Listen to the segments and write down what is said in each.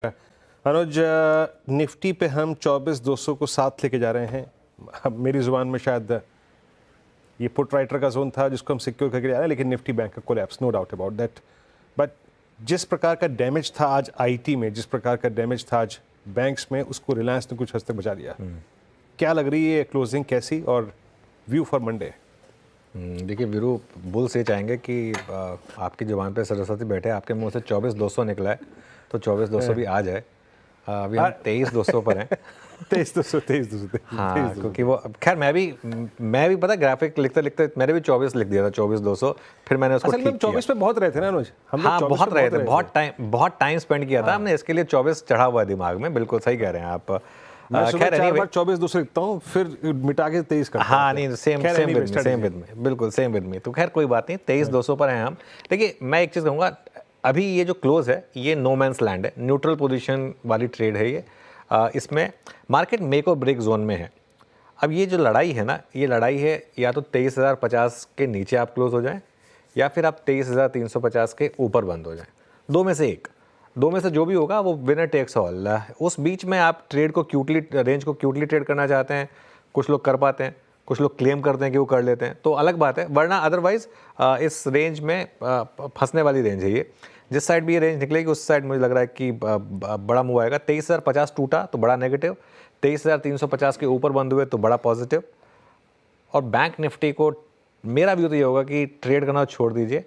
अनुज, Nifty पे हम 24,200 को साथ लेके जा रहे हैं। अब मेरी ज़ुबान में शायद ये पुट राइटर का जोन था जिसको हम सिक्योर करके जा रहे हैं, लेकिन निफ्टी बैंक का collapse, no doubt about that. But जिस प्रकार का डैमेज था आज आईटी में, जिस प्रकार का डैमेज था आज बैंक्स में, उसको रिलायंस ने कुछ हद तक बचा दिया। क्या लग रही है क्लोजिंग कैसी, और व्यू फॉर मंडे? देखिए वीरू, बुल से चाहेंगे कि आपकी जुबान पे सरस्वती बैठे, आपके मुंह से 24,200 निकला है तो 24,200 भी आ जाए। अभी हम 23,200 पर हैं। 23,200 हाँ, क्योंकि वो खैर मैं भी पता ग्राफिक लिखते लिखते मैंने भी 24 लिख दिया था, 24,200। फिर मैंने उसको ठीक किया। 24 पे बहुत रहे थे ना अनुज, हम लोग हाँ, 24 बहुत पे रहे थे, बहुत टाइम स्पेंड किया था हमने इसके लिए। 24 चढ़ा हुआ है दिमाग में, बिल्कुल सही कह रहे हैं आप। मैं सुबह खैर 4 बार 24,200 लिखता हूँ, फिर मिटा के 23 करता हूँ। हाँ नहीं, सेम विद मी, बिल्कुल सेम विद मी। तो खैर कोई बात नहीं, 23,200 पर हैं हम। देखिए मैं एक चीज़ कहूँगा, अभी ये जो क्लोज है ये नो मैंस लैंड है, न्यूट्रल पोजीशन वाली ट्रेड है ये। इसमें मार्केट मेक और ब्रेक जोन में है। अब ये जो लड़ाई है ना, ये लड़ाई है या तो 23,050 के नीचे आप क्लोज हो जाएं, या फिर आप 23,350 के ऊपर बंद हो जाएं। दो में से एक, दो में से जो भी होगा वो विनर टेक्स ऑल। उस बीच में आप ट्रेड को रेंज को क्यूटली ट्रेड करना चाहते हैं, कुछ लोग कर पाते हैं, कुछ लोग क्लेम करते हैं कि वो कर लेते हैं, तो अलग बात है। वरना अदरवाइज इस रेंज में फंसने वाली रेंज है ये। जिस साइड भी ये रेंज निकलेगी उस साइड मुझे लग रहा है कि बड़ा मूव आएगा। 23,050 टूटा तो बड़ा नेगेटिव, 23,350 के ऊपर बंद हुए तो बड़ा पॉजिटिव। और बैंक निफ्टी को मेरा व्यू तो ये होगा कि ट्रेड करना छोड़ दीजिए,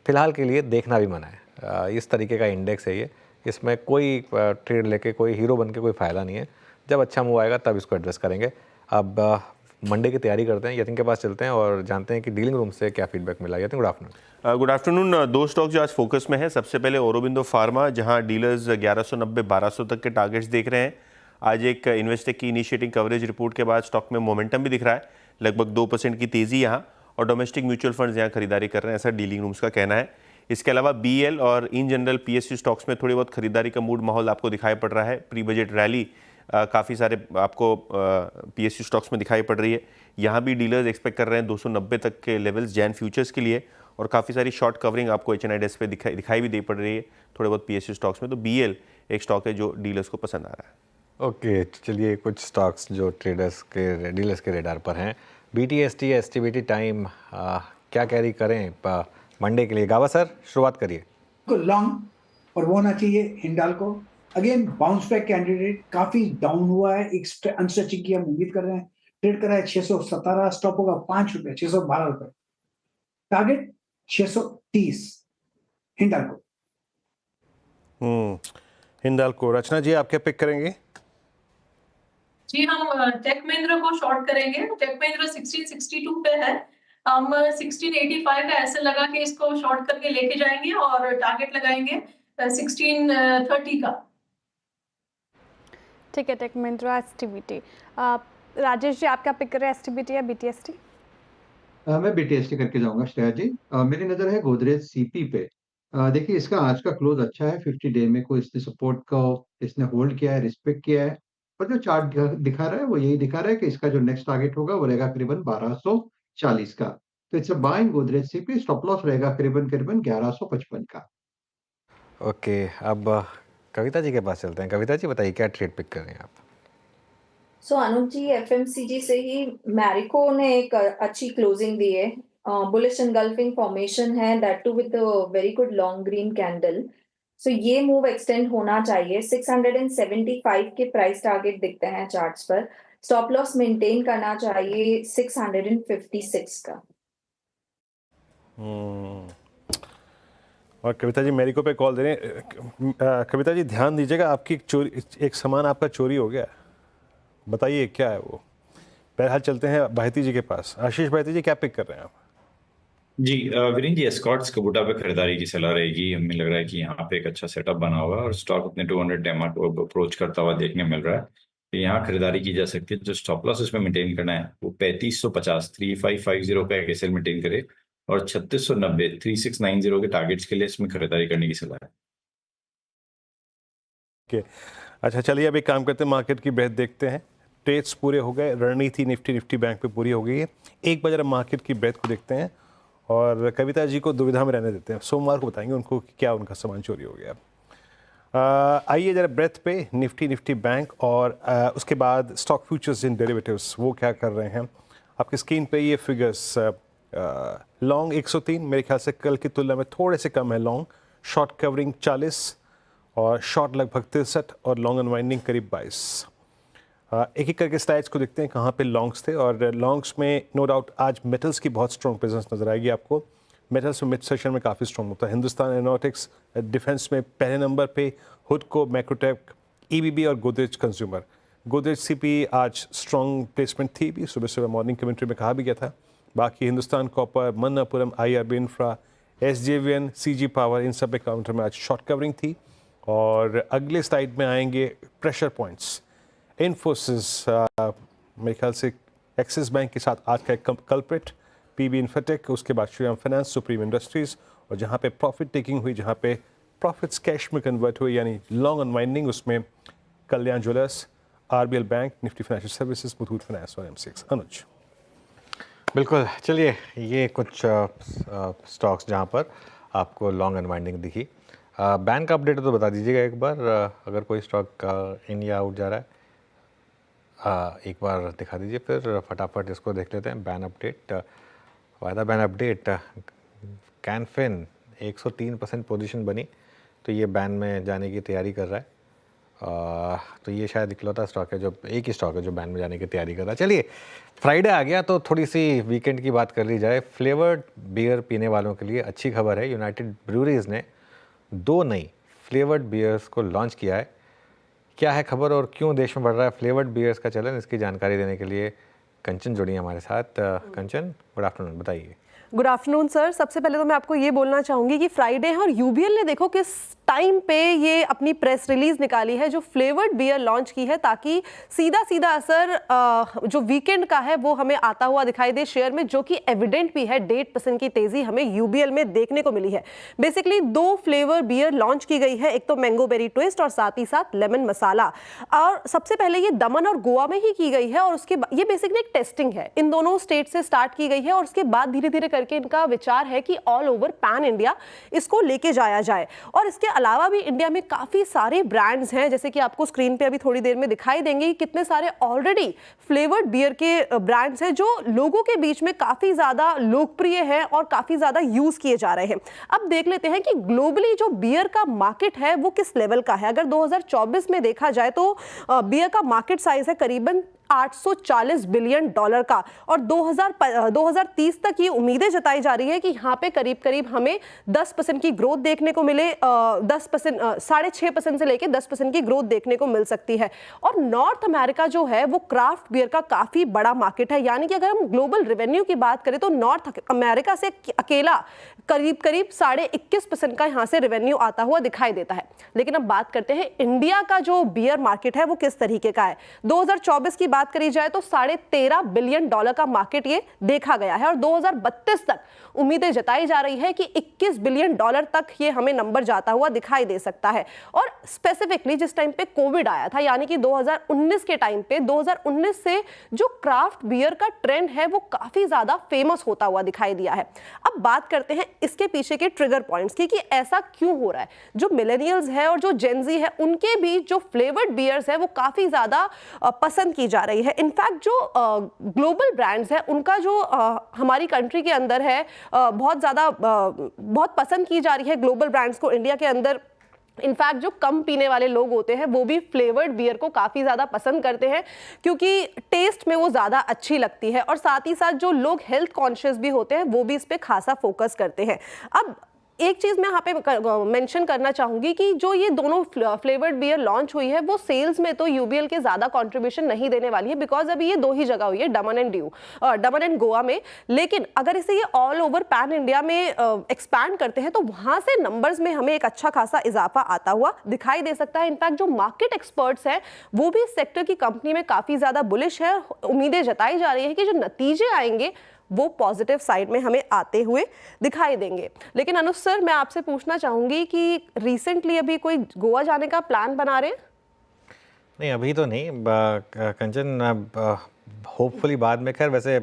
फिलहाल के लिए देखना भी मना है। इस तरीके का इंडेक्स है ये, इसमें कोई ट्रेड लेके कोई हीरो बन के कोई फ़ायदा नहीं है। जब अच्छा मूव आएगा तब इसको एड्रेस करेंगे। अब मंडे की तैयारी करते हैं, यतिन के पास चलते हैं और जानते हैं कि डीलिंग रूम से क्या फीडबैक मिला। Yatin, good afternoon. Good afternoon. दो स्टॉक जो आज फोकस में है, सबसे पहले औरोबिंदो फार्मा, जहां डीलर्स 1190-1200 तक के टारगेट्स देख रहे हैं। आज एक इन्वेस्टेक की इनिशिएटिंग कवरेज रिपोर्ट के बाद स्टॉक में मोमेंटम भी दिख रहा है, लगभग 2% की तेजी यहां, और डोमेस्टिक म्यूचुअल फंड्स यहां खरीदारी कर रहे हैं, ऐसा डीलिंग रूम्स का कहना है। इसके अलावा बीएल और इन जनरल पीएसयू स्टॉक्स में थोड़ी बहुत खरीदारी का मूड माहौल आपको दिखाई पड़ रहा है। प्री बजट रैली काफ़ी सारे आपको पीएसयू स्टॉक्स में दिखाई पड़ रही है। यहाँ भी डीलर्स एक्सपेक्ट कर रहे हैं 290 तक के लेवल्स जैन फ्यूचर्स के लिए, और काफ़ी सारी शॉर्ट कवरिंग आपको एचएनआईडेस पे दिखाई भी दे पड़ रही है थोड़े बहुत पीएसयू स्टॉक्स में। तो बीएल एक स्टॉक है जो डीलर्स को पसंद आ रहा है। ओके, चलिए कुछ स्टॉक्स जो डीलर्स के रेडार पर हैं। बीटीएसटी, एसटीबीटी टाइम क्या कैरी करें मंडे के लिए? गावा सर, शुरुआत करिए। लॉन्ग और वो होना चाहिए Hindalco. Again bounce back candidate, काफी डाउन हुआ है, एक अनस्ट्रेचिंग की हम उम्मीद कर रहे हैं। ट्रेड करा है 617, स्टॉप होगा ₹5, 612 रुपए, टारगेट 630 हिंडाल्को। हिंडाल्को। रचना जी, आप क्या पिक करेंगे? जी, हम टेक महिंद्रा को शॉर्ट करेंगे। टेक महिंद्रा 1662 पे है, हम 1685 का ऐसे लगा के इसको शॉर्ट करके लेके जाएंगे और टारगेट लगाएंगे 1630 का। ठीक है, टेक महिंद्रा, एसटीबीटी। राजेश जी, आप क्या पिक कर रहे हैं, एसटीबीटी या बीटीएसटी? मैं बीटीएसटी करके जाऊंगा श्रेया जी। मेरी नज़र है गोदरेज सीपी पे। देखिए इसका आज का क्लोज अच्छा है, 50 डे में कोई इसने सपोर्ट को इसने होल्ड किया है, रिस्पेक्ट किया है, और जो चार्ट दिखा रहा है वो यही दिखा रहा है कि इसका जो नेक्स्ट टारगेट होगा वो रहेगा करीबन 1240 का। तो it's a buy in Godrej CP. Stop loss रहेगा करीबन करीबन 1155 का। ओके, अब कविता जी के पास चलते हैं। कविता जी बताइए, क्या ट्रेड पिक कर रहे हैं आप? अनुज जी, एफएमसीजी से ही मैरिको ने एक अच्छी क्लोजिंग दी है। बुलिश एनगल्फिंग फॉर्मेशन है, that too with very good long green candle. ये मूव एक्सटेंड होना चाहिए। 675 के प्राइस टारगेट दिखते हैं चार्ट्स पर। स्टॉप लॉस मेंटेन करना चाहिए 656 का। और कविता जी मेरिको पे कॉल दे रहे हैं। कविता जी ध्यान दीजिएगा, आपकी एक सामान आपका चोरी हो गया, बताइए क्या है वो। बहरहाल चलते हैं भाईती जी के पास। आशीष भाईती जी, क्या पिक कर रहे हैं आप? जी वीरेंद्र जी, एस्कॉर्ट्स कबूटा पे खरीदारी की सलाह रहेगी। हमें लग रहा है कि यहाँ पे एक अच्छा सेटअप बना होगा और स्टॉक अपने 200 डेमा को अप्रोच करता हुआ देखने मिल रहा है। तो यहाँ खरीदारी की जा सकती है। जो स्टॉप लॉस इसमें मेंटेन करना है वो 3550 3550 का एक एसएल मेंटेन करे, और 3690 3690 के टारगेट्स के लिए इसमें खरीदारी करने की सलाह है। अच्छा चलिए, अब एक काम करते हैं, मार्केट की ब्रेथ देखते हैं। ट्रेड्स पूरे हो गए, रणनीति निफ्टी बैंक पे पूरी हो गई है। एक बार जरा मार्केट की ब्रेथ को देखते हैं और कविता जी को दुविधा में रहने देते हैं। सोमवार को बताएंगे उनको कि क्या उनका सामान चोरी हो गया। आइए जरा ब्रेथ पे निफ्टी बैंक और उसके बाद स्टॉक फ्यूचर्स इन डेरिवेटिव्स वो क्या कर रहे हैं। आपकी स्क्रीन पे ये फिगर्स, लॉन्ग 103, मेरे ख्याल से कल की तुलना में थोड़े से कम है लॉन्ग, शॉर्ट कवरिंग 40 और शॉर्ट लगभग 63 और लॉन्ग अनवाइंडिंग करीब 22। एक एक करके स्लाइड्स को देखते हैं कहाँ पे लॉन्ग्स थे। और लॉन्ग्स में नो डाउट आज मेटल्स की बहुत स्ट्रॉन्ग प्रेजेंस नजर आएगी आपको। मेटल्स में मिड सेशन में काफ़ी स्ट्रॉन्ग होता है। हिंदुस्तान एरोनॉटिक्स, डिफेंस में पहले नंबर पे हुडको, मैक्रोटेक, ईबीबी और गोदरेज कंज्यूमर। गोदरेज सीपी आज स्ट्रॉन्ग प्लेसमेंट थी भी, सुबह सुबह मॉर्निंग कमेंट्री में कहा भी गया था। बाकी Hindustan copper, Manappuram, IRB infra, SJVN, CG power, इन सब काउंटर में आज शॉर्ट कवरिंग थी। और अगले स्लाइड में आएंगे प्रेशर पॉइंट्स। इन्फोसिस, मेरे ख्याल से एक्सिस बैंक के साथ आज का एक कल्प्रिट, पीबी इन्फोटेक, उसके बाद श्रीराम फाइनेंस, सुप्रीम इंडस्ट्रीज, और जहाँ पे प्रॉफिट टेकिंग हुई, जहाँ पे प्रॉफिट्स कैश में कन्वर्ट हुए यानी लॉन्ग अनवाइंडिंग, उसमें Kalyan jewellers, RBL bank, Nifty financial services, Muthoot finance और एमसीएक्स। अनुज। बिल्कुल, चलिए ये कुछ स्टॉक्स जहाँ पर आपको लॉन्ग अनवाइंडिंग दिखी। बैंक का अपडेट तो बता दीजिएगा एक बार, अगर कोई स्टॉक इन या आउट जा रहा है एक बार दिखा दीजिए, फिर फटाफट इसको देख लेते हैं। बैन अपडेट, वायदा बैन अपडेट, कैनफिन 103% पोजीशन बनी, तो ये बैन में जाने की तैयारी कर रहा है। तो ये शायद इकलौता स्टॉक है, जो एक ही स्टॉक है जो बैन में जाने की तैयारी कर रहा है। चलिए फ्राइडे आ गया तो थोड़ी सी वीकेंड की बात कर ली जाए। फ्लेवर्ड बियर पीने वालों के लिए अच्छी खबर है, यूनाइटेड ब्रूरीज ने 2 नई फ्लेवर्ड बियर्स को लॉन्च किया है। क्या है खबर और क्यों देश में बढ़ रहा है फ्लेवर्ड बियर्स का चलन, इसकी जानकारी देने के लिए कंचन जुड़ी हमारे साथ। कंचन, गुड आफ्टरनून, बताइए। Good afternoon sir. सबसे पहले तो मैं आपको ये बोलना चाहूँगी कि फ्राइडे है और यूबीएल ने देखो किस टाइम पे ये अपनी प्रेस रिलीज निकाली है जो फ्लेवर्ड बियर लॉन्च की है, ताकि सीधा सीधा असर जो वीकेंड का है वो हमें आता हुआ दिखाई दे शेयर में, जो कि एविडेंट भी है। 1.5% की तेजी हमें यूबीएल में देखने को मिली है। बेसिकली 2 फ्लेवर बियर लॉन्च की गई है, एक तो मैंगो बेरी ट्विस्ट और साथ ही साथ लेमन मसाला। और सबसे पहले ये दमन और गोवा में ही की गई है और उसके ये बेसिकली एक टेस्टिंग है, इन दोनों स्टेट से स्टार्ट की गई है और उसके बाद धीरे धीरे करके इनका विचार है कि ऑल ओवर पैन इंडिया इसको लेके जाया जाए। और इसके अलावा भी इंडिया में काफी सारे ब्रांड्स हैं, जैसे कि आपको स्क्रीन पे अभी थोड़ी देर में दिखाई देंगे कि कितने सारे ऑलरेडी फ्लेवर्ड बियर के ब्रांड्स हैं जो लोगों के बीच में काफी ज्यादा लोकप्रिय है और काफी ज्यादा यूज किए जा रहे हैं। अब देख लेते हैं कि ग्लोबली जो बियर का मार्केट है वो किस लेवल का है। अगर 2024 में देखा जाए तो बियर का मार्केट साइज है करीबन $840 बिलियन का और 2030 तक ये उम्मीदें जताई जा रही है कि यहाँ पे करीब करीब हमें 10% की ग्रोथ देखने को मिले, 10% 6.5% से लेके 10% की ग्रोथ देखने को मिल सकती है। और नॉर्थ अमेरिका जो है वो क्राफ्ट बियर का काफी बड़ा मार्केट है, यानी कि अगर हम ग्लोबल रेवेन्यू की बात करें तो नॉर्थ अमेरिका से अकेला करीब करीब 21.5% का यहाँ से रेवेन्यू आता हुआ दिखाई देता है। लेकिन अब बात करते हैं इंडिया का जो बियर मार्केट है वो किस तरीके का है। 2024 की बात करी जाए तो $13.5 बिलियन का मार्केट ये देखा गया है और 2032 तक उम्मीदें जताई जा रही है कि $21 बिलियन तक ये हमें नंबर जाता हुआ दिखाई दे सकता है। और स्पेसिफिकली जिस टाइम पे कोविड आया था, यानी कि 2019 के टाइम पे, 2019 से जो क्राफ्ट बियर का ट्रेंड है वो काफी ज्यादा फेमस होता हुआ दिखाई दिया है। अब बात करते हैं इसके पीछे के ट्रिगर पॉइंट्स की कि ऐसा क्यों हो रहा है। जो मिलेनियल्स है और जो जेनजी है उनके बीच जो फ्लेवर्ड बियर्स है वो काफी ज्यादा पसंद की जा रही है। इनफैक्ट जो ग्लोबल ब्रांड्स है उनका जो हमारी कंट्री के अंदर है बहुत पसंद की जा रही है ग्लोबल ब्रांड्स को इंडिया के अंदर। इनफैक्ट जो कम पीने वाले लोग होते हैं वो भी फ्लेवर्ड बियर को काफ़ी ज़्यादा पसंद करते हैं क्योंकि टेस्ट में वो ज़्यादा अच्छी लगती है। और साथ ही साथ जो लोग हेल्थ कॉन्शियस भी होते हैं वो भी इस पर खासा फोकस करते हैं। अब एक चीज़ मैं यहाँ पे मेंशन करना चाहूँगी कि जो ये दोनों फ्लेवर्ड बियर लॉन्च हुई है वो सेल्स में तो यूबीएल के ज़्यादा कंट्रीब्यूशन नहीं देने वाली है, बिकॉज अभी ये 2 ही जगह हुई है, दमन एंड गोवा में। लेकिन अगर इसे ये ऑल ओवर पैन इंडिया में एक्सपैंड करते हैं तो वहाँ से नंबर्स में हमें एक अच्छा खासा इजाफा आता हुआ दिखाई दे सकता है। इनफैक्ट जो मार्केट एक्सपर्ट्स हैं वो भी इस सेक्टर की कंपनी में काफ़ी ज़्यादा बुलिश है। उम्मीदें जताई जा रही है कि जो नतीजे आएंगे वो पॉजिटिव साइड में हमें आते हुए दिखाई देंगे। लेकिन अनुज सर, मैं आपसे पूछना चाहूंगी कि रिसेंटली अभी कोई गोवा जाने का प्लान बना रहे हैं? नहीं, अभी तो नहीं कंचन, होपफुली बाद में। खैर वैसे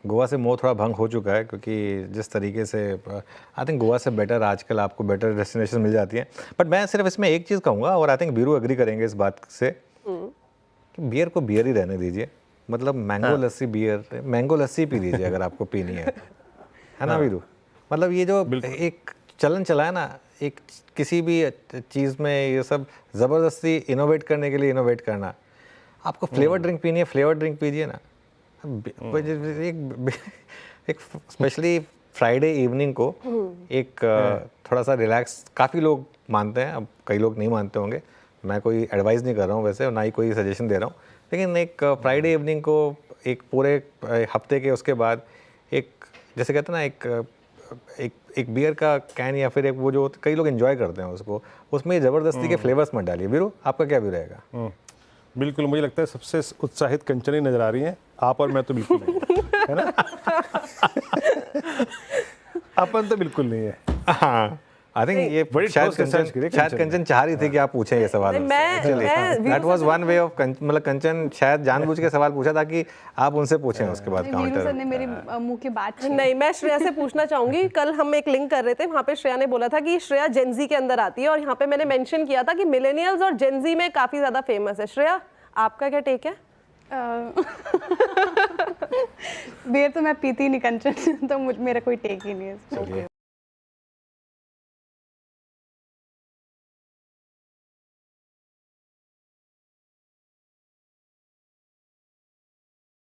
गोवा से मोह थोड़ा भंग हो चुका है, क्योंकि जिस तरीके से आई थिंक गोवा से बेटर आजकल आपको बेटर डेस्टिनेशन मिल जाती हैं। बट मैं सिर्फ इसमें एक चीज़ कहूँगा, और आई थिंक बीरू एग्री करेंगे इस बात से, कि बियर को बियर ही रहने दीजिए। मतलब मैंगो लस्सी बियर, मैंगो लस्सी पी लीजिए अगर आपको पीनी है ना बीरू? मतलब ये जो एक चलन चला है ना, एक किसी भी चीज़ में ये सब ज़बरदस्ती इनोवेट करने के लिए इनोवेट करना। आपको फ्लेवर ड्रिंक पीनी है, फ्लेवर ड्रिंक पीजिए ना। एक स्पेशली फ्राइडे इवनिंग को एक थोड़ा सा रिलैक्स, काफ़ी लोग मानते हैं, अब कई लोग नहीं मानते होंगे, मैं कोई एडवाइस नहीं कर रहा हूँ वैसे, और ना ही कोई सजेशन दे रहा हूँ, लेकिन एक फ्राइडे इवनिंग को एक पूरे हफ्ते के उसके बाद एक, जैसे कहते हैं ना, एक बियर का कैन या फिर एक वो जो कई लोग एंजॉय करते हैं उसको, उसमें ज़बरदस्ती के फ्लेवर्स मत डालिए। वीरू, आपका क्या व्यू रहेगा? बिल्कुल, मुझे लगता है सबसे उत्साहित कंचन ही नजर आ रही हैं, आप और मैं तो बिल्कुल नहीं है ना। अपन तो बिल्कुल नहीं है। हाँ, आई थिंक ये बड़ी शायद कंचन चाह रही थी कि आप पूछें ये सवाल। That was one way of, मतलब कंचन शायद जानबूझ के सवाल पूछा था कि आप उनसे पूछें उसके बाद काउंटर। ने मेरी मुंह की बात नहीं, मैं श्रेया से पूछना चाहूंगी। कल हम एक लिंक कर रहे थे, वहाँ पे श्रेया ने बोला था कि श्रेया जेनजी के अंदर आती है, और यहाँ पे मैंने मेंशन किया था कि मिलेनियल्स और जेनजी में काफी ज्यादा फेमस है। श्रेया, आपका क्या टेक है? बियर तो मैं पीती नहीं कंचन, तो मेरा कोई टेक ही नहीं है।